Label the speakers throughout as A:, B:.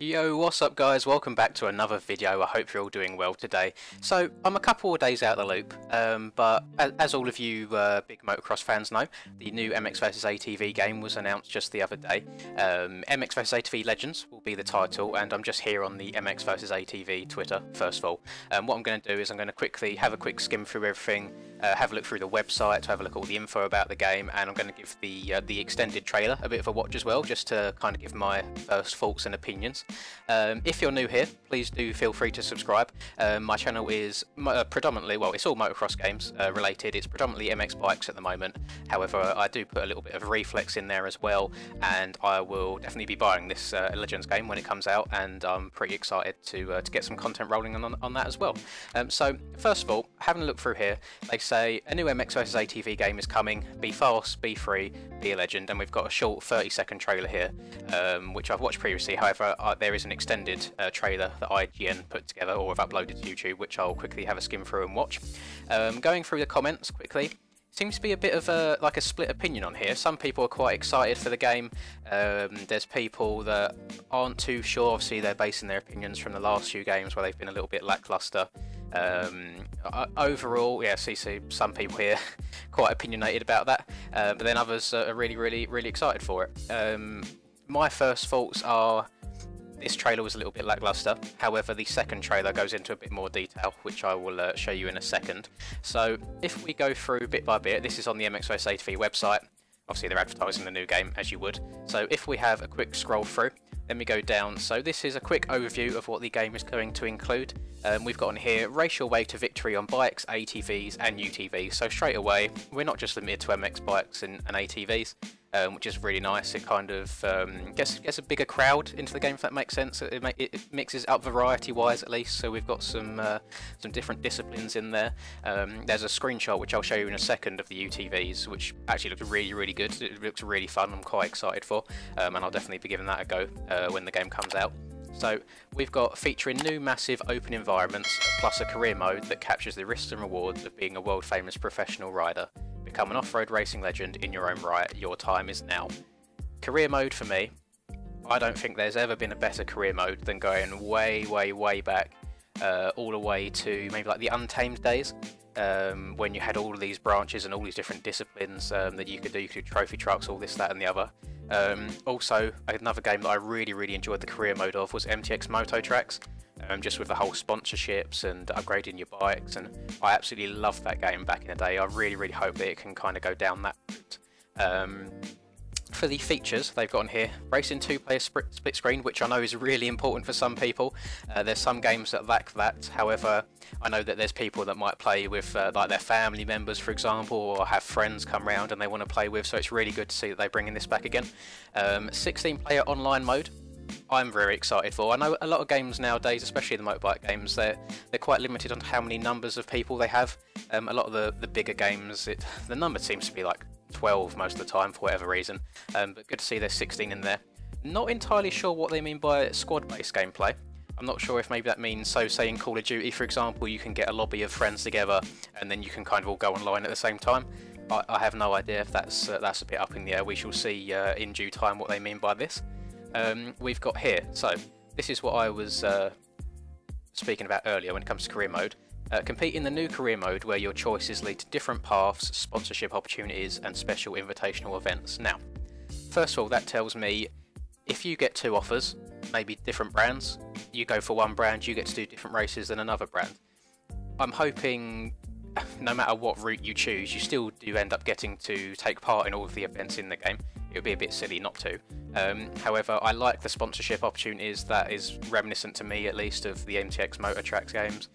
A: Yo, what's up guys? Welcome back to another video. I hope you're all doing well today. So, I'm a couple of days out of the loop, but as all of you big motocross fans know, the new MX vs ATV game was announced just the other day. MX vs ATV Legends will be the title, and I'm just here on the MX vs ATV Twitter, first of all. What I'm going to do is I'm going to quickly have a quick skim through everything, have a look through the website to have a look at all the info about the game, and I'm going to give the extended trailer a bit of a watch as well, just to kind of give my first thoughts and opinions. If you're new here, please do feel free to subscribe. My channel is predominantly, well, it's all motocross games related. It's predominantly MX bikes at the moment. However, I do put a little bit of reflex in there as well, and I will definitely be buying this Legends game when it comes out, and I'm pretty excited to get some content rolling on that as well. So first of all, having a look through here, they say a new MX vs ATV game is coming. Be fast, be free, be a legend, and we've got a short 30-second trailer here, which I've watched previously. However, there is an extended trailer that IGN put together or have uploaded to YouTube, which I'll quickly have a skim through and watch. Going through the comments quickly, seems to be a bit of a split opinion on here. Some people are quite excited for the game. There's people that aren't too sure. Obviously, they're basing their opinions from the last few games where they've been a little bit lackluster. Overall, yeah, see some people here quite opinionated about that, but then others are really excited for it. My first thoughts are, this trailer was a little bit lackluster. However, the second trailer goes into a bit more detail, which I will show you in a second. So if we go through bit by bit, this is on the MX vs ATV website. Obviously they're advertising the new game, as you would. So if we have a quick scroll through, then we go down. So this is a quick overview of what the game is going to include. We've got on here, race your way to victory on bikes, ATVs and UTVs. So straight away, we're not just limited to MX bikes and ATVs. Which is really nice. It kind of gets a bigger crowd into the game, if that makes sense. It mixes up variety-wise at least, so we've got some different disciplines in there. There's a screenshot which I'll show you in a second of the UTVs, which actually looks really good. It looks really fun. I'm quite excited for, and I'll definitely be giving that a go when the game comes out. So we've got featuring new massive open environments, plus a career mode that captures the risks and rewards of being a world famous professional rider. Become an off-road racing legend in your own right. Your time is now. Career mode for me, I don't think there's ever been a better career mode than going way back, all the way to maybe like the Untamed days, when you had all of these branches and all these different disciplines that you could do. You could do trophy trucks, all this, that and the other. Also, another game that I really enjoyed the career mode of was MTX Moto Tracks. Just with the whole sponsorships and upgrading your bikes, and I absolutely loved that game back in the day. I really hope that it can kind of go down that route. For the features they've got on here, racing 2-player split screen, which I know is really important for some people. There's some games that lack that. However, I know that there's people that might play with like their family members, for example, or have friends come round and they want to play with, so it's really good to see that they're bringing this back again. 16-player online mode, I'm very excited for. I know a lot of games nowadays, especially the motorbike games, they're quite limited on how many numbers of people they have. A lot of the bigger games, the number seems to be like 12 most of the time for whatever reason. But good to see there's 16 in there. Not entirely sure what they mean by squad-based gameplay. I'm not sure if maybe that means, so say in Call of Duty, for example, you can get a lobby of friends together and then you can kind of all go online at the same time. I have no idea if that's a bit up in the air. We shall see in due time what they mean by this. We've got here, so this is what I was speaking about earlier when it comes to career mode. Compete in the new career mode where your choices lead to different paths, sponsorship opportunities and special invitational events. Now, first of all, that tells me if you get 2 offers, maybe different brands, you go for one brand, you get to do different races than another brand. I'm hoping no matter what route you choose, you still do end up getting to take part in all of the events in the game. It would be a bit silly not to. However, I like the sponsorship opportunities. That is reminiscent to me, at least, of the MTX Motor Tracks games.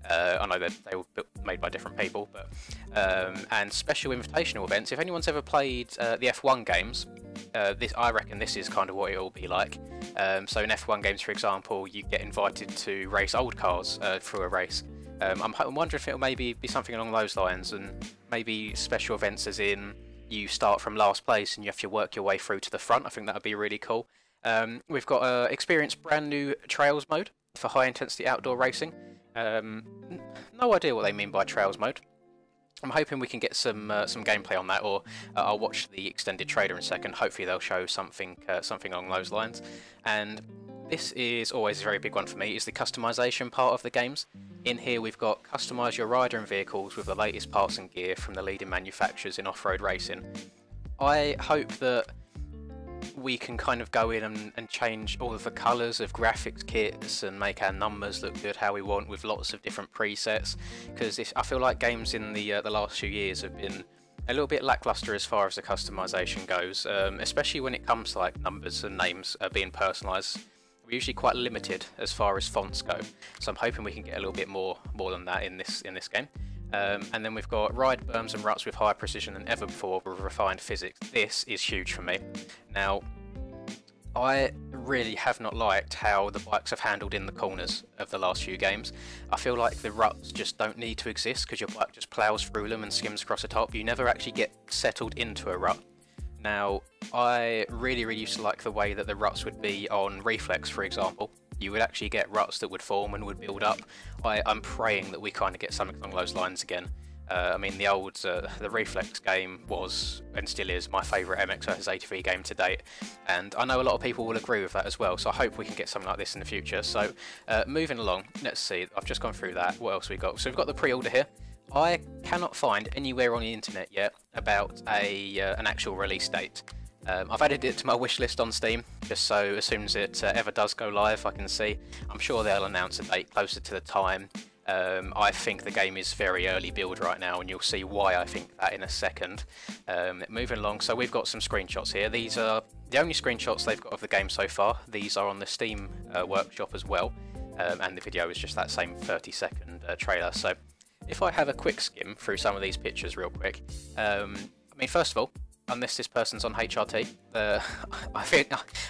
A: I know that they were made by different people, but and special invitational events. If anyone's ever played the F1 games, I reckon this is kind of what it will be like. So in F1 games, for example, you get invited to race old cars through a race. I'm wondering if it'll maybe be something along those lines, and maybe special events as in you start from last place and you have to work your way through to the front. I think that would be really cool. We've got experience brand new trails mode for high intensity outdoor racing. No idea what they mean by trails mode. I'm hoping we can get some gameplay on that, or I'll watch the extended trailer in a second. Hopefully they'll show something along those lines. And this is always a very big one for me, is the customization part of the games. In here we've got customise your rider and vehicles with the latest parts and gear from the leading manufacturers in off-road racing. I hope that we can kind of go in and change all of the colours of graphics kits and make our numbers look good how we want with lots of different presets, because I feel like games in the last few years have been a little bit lackluster as far as the customization goes, especially when it comes to like numbers and names being personalised. We're usually quite limited as far as fonts go, so I'm hoping we can get a little bit more than that in this game. And then we've got ride berms and ruts with higher precision than ever before with refined physics. This is huge for me. Now, I really have not liked how the bikes have handled in the corners of the last few games. I feel like the ruts just don't need to exist because your bike just ploughs through them and skims across the top. You never actually get settled into a rut. Now, I really used to like the way that the ruts would be on Reflex, for example. You would actually get ruts that would form and would build up. I'm praying that we kind of get something along those lines again. I mean, the old the Reflex game was, and still is, my favourite MX vs ATV game to date, and I know a lot of people will agree with that as well, so I hope we can get something like this in the future. So, moving along, let's see, I've just gone through that, what else we got? So we've got the pre-order here. I cannot find anywhere on the internet yet about an actual release date. I've added it to my wish list on Steam, just so as soon as it ever does go live I can see. I'm sure they'll announce a date closer to the time. I think the game is very early build right now, and you'll see why I think that in a second. Moving along, so we've got some screenshots here. These are the only screenshots they've got of the game so far. These are on the Steam workshop as well, and the video is just that same 30-second trailer. So if I have a quick skim through some of these pictures real quick, I mean, first of all, unless this person's on HRT,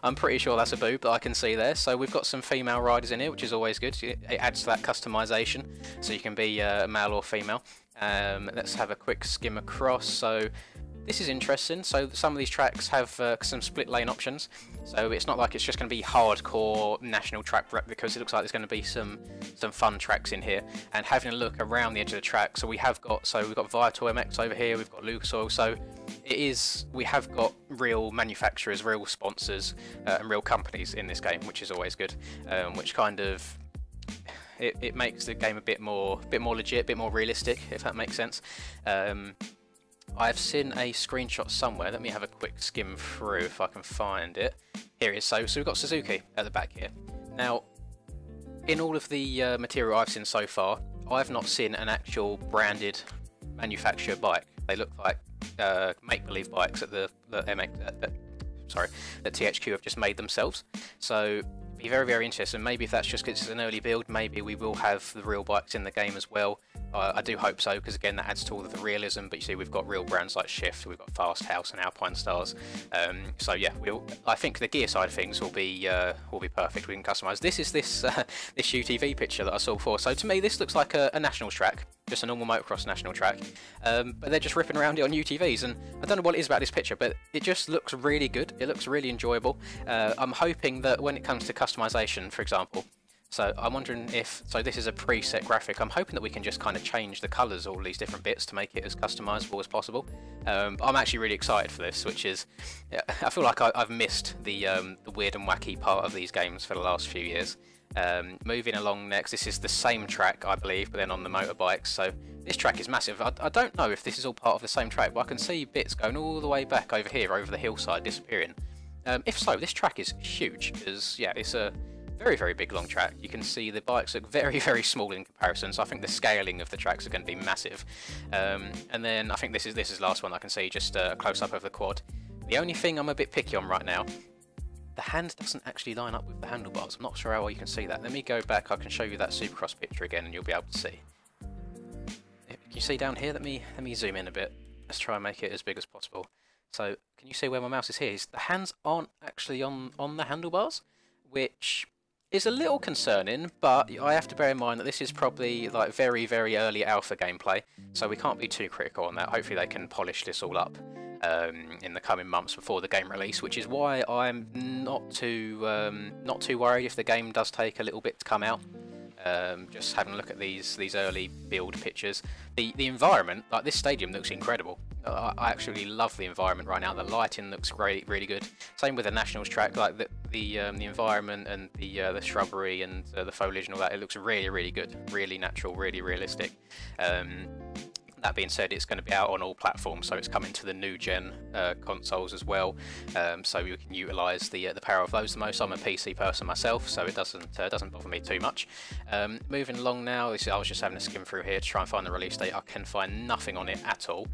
A: I'm pretty sure that's a boob that I can see there. So we've got some female riders in here, which is always good. It adds to that customization, so you can be male or female. Let's have a quick skim across. So this is interesting. So some of these tracks have some split lane options, so it's not like it's just going to be hardcore national track replicas. It looks like there's going to be some fun tracks in here. And having a look around the edge of the track, so we've got Viator MX over here, we've got Lucas Oil, so we have got real manufacturers, real sponsors, and real companies in this game, which is always good. Which kind of it makes the game a bit more legit, a bit more realistic, if that makes sense. I've seen a screenshot somewhere. Let me have a quick skim through if I can find it. Here it is. So we've got Suzuki at the back here. Now, in all of the material I've seen so far, I've not seen an actual branded manufacturer bike. They look like make-believe bikes that that THQ have just made themselves. So be very interesting. Maybe if that's just because it's an early build, maybe we will have the real bikes in the game as well. I do hope so, because again that adds to all of the realism. But you see, we've got real brands like Shift, we've got Fast House and Alpine Stars. So yeah, I think the gear side of things will be perfect. We can customize. This is this UTV picture that I saw before. So to me, this looks like a national track, just a normal motocross national track. But they're just ripping around it on UTVs, and I don't know what it is about this picture, but it just looks really good. It looks really enjoyable. I'm hoping that when it comes to customization, for example. So I'm wondering so this is a preset graphic. I'm hoping that we can just kind of change the colours, all these different bits, to make it as customizable as possible. I'm actually really excited for this, which is, I feel like I've missed the weird and wacky part of these games for the last few years. Moving along next, this is the same track, I believe, but then on the motorbikes. So this track is massive. I don't know if this is all part of the same track, but I can see bits going all the way back over here, over the hillside, disappearing. If so, this track is huge, because yeah, it's a very big long track. You can see the bikes look very small in comparison, so I think the scaling of the tracks are going to be massive. And then I think this is the last one I can see, just a close-up of the quad. The only thing I'm a bit picky on right now, the hand doesn't actually line up with the handlebars. I'm not sure how well you can see that. Let me go back, I can show you that Supercross picture again and you'll be able to see. Can you see down here? Let me zoom in a bit. Let's try and make it as big as possible. So, can you see where my mouse is here? The hands aren't actually on the handlebars, which is a little concerning, but I have to bear in mind that this is probably like very early alpha gameplay, so we can't be too critical on that. Hopefully they can polish this all up in the coming months before the game release, which is why I'm not too worried if the game does take a little bit to come out. Just having a look at these early build pictures, the environment, like this stadium, looks incredible. I actually love the environment right now. The lighting looks great, really good. Same with the Nationals track, like the environment and the shrubbery and the foliage and all that. It looks really, really good, really natural, really realistic. That being said, it's going to be out on all platforms, so it's coming to the new gen consoles as well. So you can utilise the power of those the most. I'm a PC person myself, so it doesn't bother me too much. Moving along now, I was just having a skim through here to try and find the release date. I can find nothing on it at all.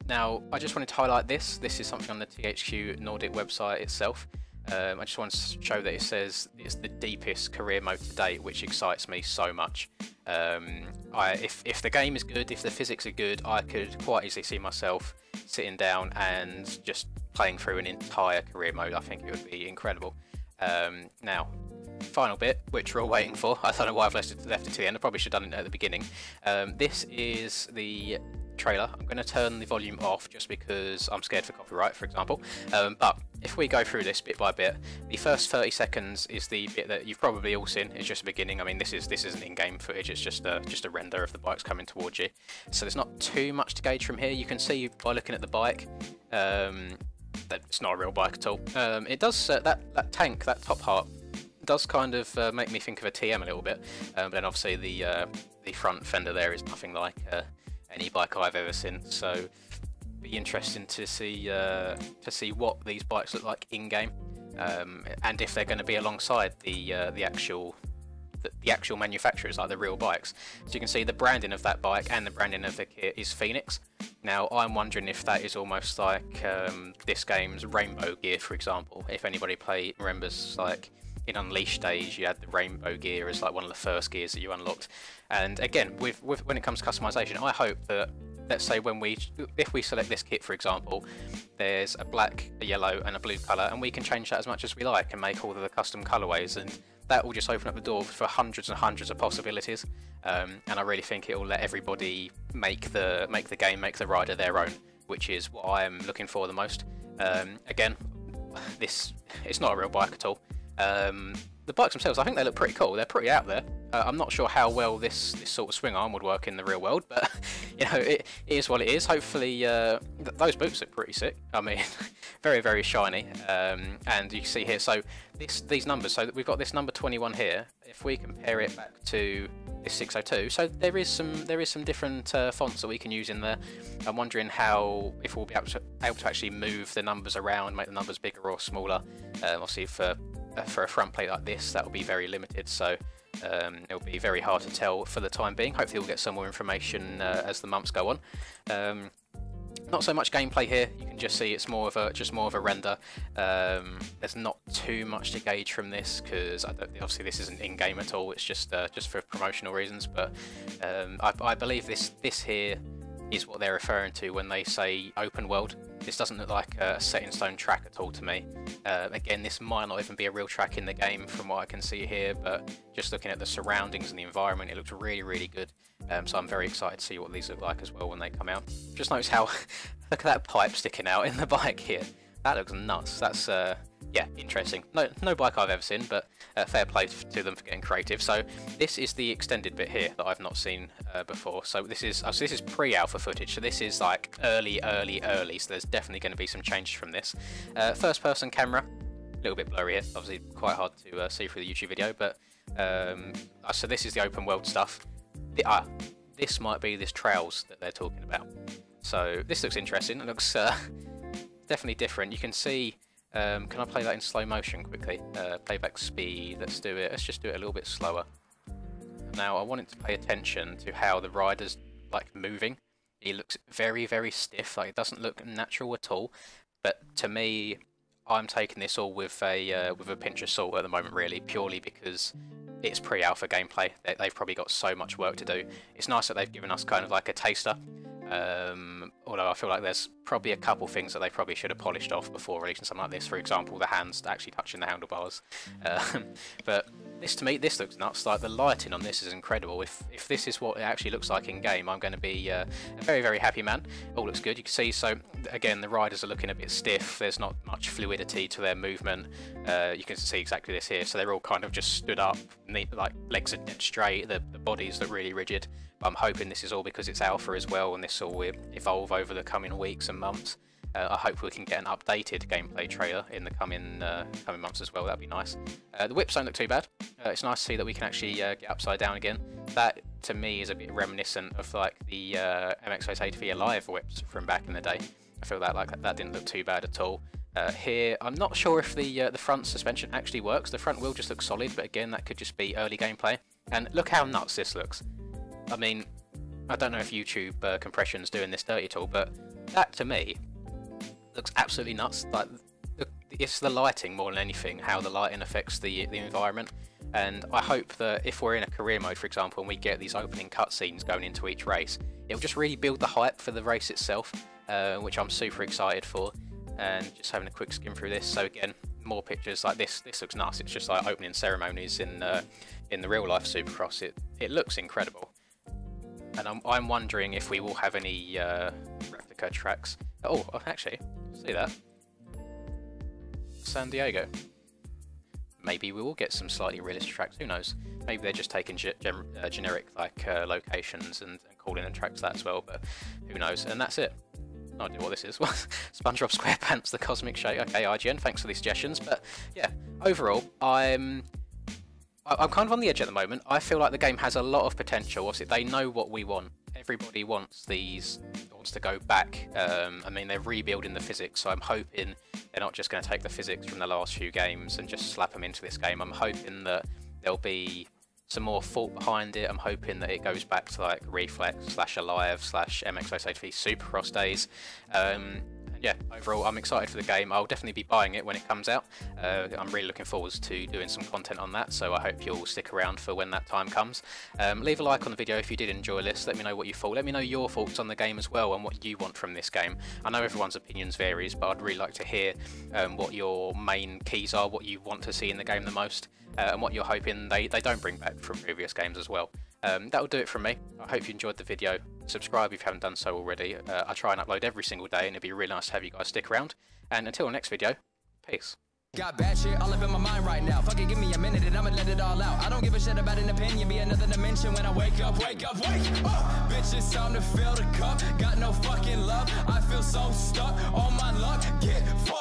A: Now, I just wanted to highlight this. This is something on the THQ Nordic website itself. I just want to show that it says it's the deepest career mode to date, which excites me so much. If the game is good, if the physics are good, I could quite easily see myself sitting down and just playing through an entire career mode. I think it would be incredible. Now, final bit, which we're all waiting for. I don't know why I've left it to the end. I probably should have done it at the beginning. This is the trailer. I'm going to turn the volume off just because I'm scared for copyright, for example. But if we go through this bit by bit, the first 30 seconds is the bit that you've probably all seen. It's just the beginning. I mean, this isn't in-game footage. It's just a render of the bikes coming towards you. So there's not too much to gauge from here. You can see by looking at the bike that it's not a real bike at all. It does that tank, that top part, does kind of make me think of a TM a little bit. But then obviously the front fender there is nothing like any bike I've ever seen. So be interesting to see what these bikes look like in game, and if they're going to be alongside the actual manufacturers, like the real bikes. So you can see the branding of that bike and the branding of the kit is Phoenix. Now I'm wondering if that is almost like this game's Rainbow Gear, for example. If anybody remembers, like in Unleashed days, you had the Rainbow Gear as like one of the first gears that you unlocked. And again, when it comes to customization, I hope that, let's say if we select this kit, for example, there's a black, a yellow and a blue colour, and we can change that as much as we like and make all of the custom colourways, and that will just open up the door for hundreds and hundreds of possibilities. And I really think it will let everybody make the game, make the rider their own, which is what I am looking for the most. Again, it's not a real bike at all. The bikes themselves, I think they look pretty cool. They're pretty out there. I'm not sure how well this sort of swing arm would work in the real world, but you know, it is what it is. Hopefully, those boots look pretty sick. I mean, very, very shiny. And you can see here, so these numbers. So we've got this number 21 here. If we compare it back to this 602, so there is some different fonts that we can use in there. I'm wondering if we'll be able to actually move the numbers around, make the numbers bigger or smaller. Obviously, for a front plate like this, that will be very limited, so it'll be very hard to tell for the time being. Hopefully we'll get some more information as the months go on. Not so much gameplay here. You can just see it's more of a render. There's not too much to gauge from this because obviously this isn't in game at all. It's just for promotional reasons. But I believe this here is what they're referring to when they say open world. This doesn't look like a set in stone track at all to me. Again, this might not even be a real track in the game from what I can see here, but just looking at the surroundings and the environment, it looks really, really good. So I'm very excited to see what these look like as well when they come out. Just notice how, look at that pipe sticking out in the bike here. That looks nuts. That's yeah, interesting. No bike I've ever seen, but fair play to them for getting creative. So this is the extended bit here that I've not seen before. So this is pre-alpha footage. So this is like early. So there's definitely going to be some changes from this. First-person camera, a little bit blurry here. Obviously, quite hard to see through the YouTube video. But so this is the open world stuff. This might be this trails that they're talking about. So this looks interesting. It looks definitely different. You can see. Can I play that in slow motion quickly? Playback speed, let's do it. Let's just do it a little bit slower. Now I wanted to pay attention to how the rider's like moving. He looks very, very stiff, like it doesn't look natural at all. But to me, I'm taking this all with a pinch of salt at the moment, really, purely because it's pre-alpha gameplay. They've probably got so much work to do. It's nice that they've given us kind of like a taster. Although I feel like there's probably a couple things that they probably should have polished off before releasing something like this. For example, the hands actually touching the handlebars. But this, to me, this looks nuts. Like the lighting on this is incredible. If this is what it actually looks like in game, I'm going to be a very, very happy man. All looks good. You can see, so again, the riders are looking a bit stiff. There's not much fluidity to their movement. You can see exactly this here. So they're all kind of just stood up, like legs are dead straight. The bodies look really rigid. I'm hoping this is all because it's alpha as well, and this will evolve over the coming weeks and months. I hope we can get an updated gameplay trailer in the coming months as well. That'd be nice. The whips don't look too bad. It's nice to see that we can actually get upside down again. That to me is a bit reminiscent of like the MX-880V Alive whips from back in the day. I feel that that didn't look too bad at all. Here, I'm not sure if the front suspension actually works. The front wheel just looks solid, but again, that could just be early gameplay. And look how nuts this looks. I mean, I don't know if YouTube compression's doing this dirty at all, but that to me looks absolutely nuts. Like, it's the lighting more than anything, how the lighting affects the environment. And I hope that if we're in a career mode, for example, and we get these opening cutscenes going into each race, it'll just really build the hype for the race itself, which I'm super excited for. And just having a quick skim through this. So again, more pictures like this. This looks nice. It's just like opening ceremonies in the real life Supercross. It looks incredible. And I'm wondering if we will have any replica tracks. Oh, actually, see that? San Diego. Maybe we will get some slightly realistic tracks. Who knows? Maybe they're just taking generic like locations and calling them tracks that as well. But who knows? And that's it. No idea what this is. SpongeBob SquarePants, the Cosmic Shake. Okay, IGN, thanks for the suggestions. But yeah, overall, I'm kind of on the edge at the moment. I feel like the game has a lot of potential. Obviously, they know what we want. Everybody wants to go back. I mean, they're rebuilding the physics, so I'm hoping they're not just going to take the physics from the last few games and just slap them into this game. I'm hoping that there'll be some more thought behind it. I'm hoping that it goes back to like Reflex / Alive / MX-880V Supercross days. Yeah, overall, I'm excited for the game. I'll definitely be buying it when it comes out. I'm really looking forward to doing some content on that, so I hope you'll stick around for when that time comes. Leave a like on the video if you did enjoy this. Let me know what you thought. Let me know your thoughts on the game as well and what you want from this game. I know everyone's opinions varies, but I'd really like to hear what your main keys are, what you want to see in the game the most, and what you're hoping they don't bring back from previous games as well. That'll do it from me. I hope you enjoyed the video. Subscribe if you haven't done so already. I try and upload every single day, and it'd be really nice to have you guys stick around. And until the next video, peace.
B: Got bad shit all up in my mind right now. Fuck it, give me a minute and I'ma let it all out. I don't give a shit about an opinion, be another dimension when I wake up. Bitch, it's time to fill the cup. Got no fucking love, I feel so stuck on my luck. Get fucked.